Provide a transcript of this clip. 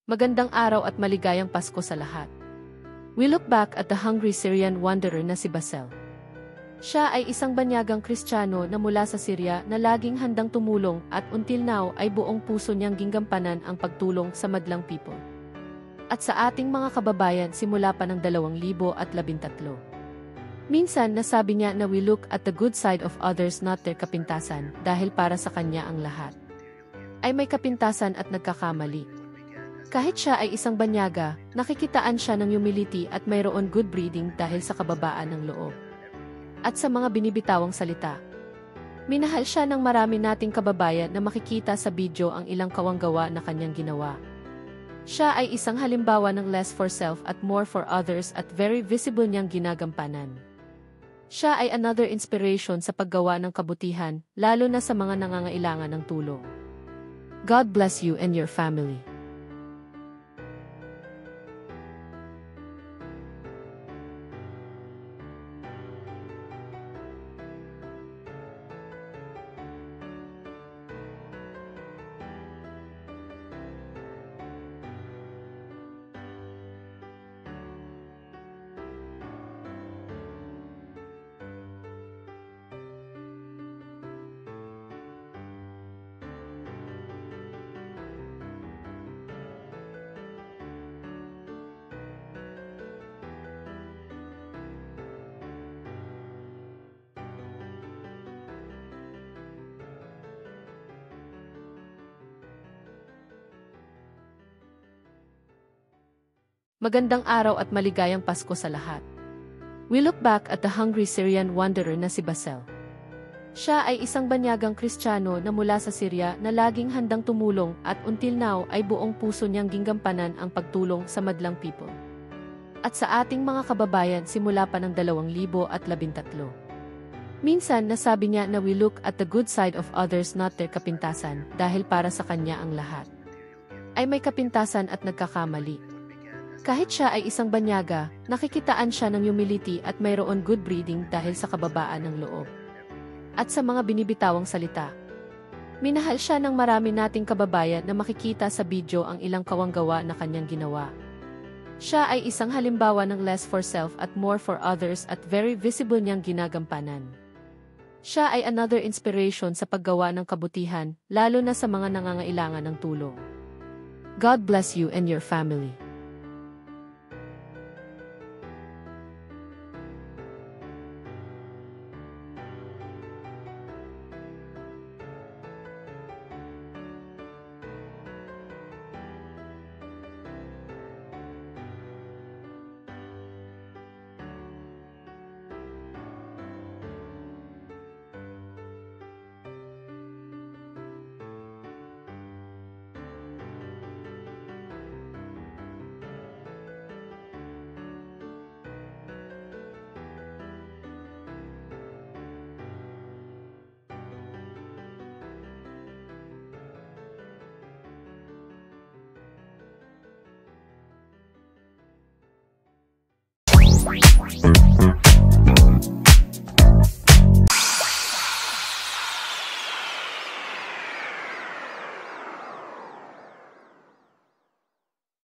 Magandang araw at maligayang Pasko sa lahat. We look back at the hungry Syrian wanderer na si Basel. Siya ay isang banyagang Kristiyano na mula sa Syria na laging handang tumulong at until now ay buong puso niyang ginggampanan ang pagtulong sa madlang people. At sa ating mga kababayan simula pa ng 2013. Minsan nasabi niya na we look at the good side of others not their kapintasan dahil para sa kanya ang lahat ay may kapintasan at nagkakamali. Kahit siya ay isang banyaga, nakikitaan siya ng humility at mayroon good breeding dahil sa kababaan ng loob. At sa mga binibitawang salita. Minahal siya ng marami nating kababayan na makikita sa video ang ilang kawanggawa na kanyang ginawa. Siya ay isang halimbawa ng less for self at more for others at very visible niyang ginagampanan. Siya ay another inspiration sa paggawa ng kabutihan, lalo na sa mga nangangailangan ng tulong. God bless you and your family. Magandang araw at maligayang Pasko sa lahat. We look back at the hungry Syrian wanderer na si Basel. Siya ay isang banyagang Kristiyano na mula sa Syria na laging handang tumulong at until now ay buong puso niyang ginggampanan ang pagtulong sa madlang people. At sa ating mga kababayan simula pa ng 2013. Minsan nasabi niya na we look at the good side of others not their kapintasan dahil para sa kanya ang lahat ay may kapintasan at nagkakamali. Kahit siya ay isang banyaga, nakikitaan siya ng humility at mayroon good breeding dahil sa kababaan ng loob. At sa mga binibitawang salita. Minahal siya ng marami nating kababayan na makikita sa video ang ilang kawanggawa na kanyang ginawa. Siya ay isang halimbawa ng less for self at more for others at very visible niyang ginagampanan. Siya ay another inspiration sa paggawa ng kabutihan, lalo na sa mga nangangailangan ng tulong. God bless you and your family.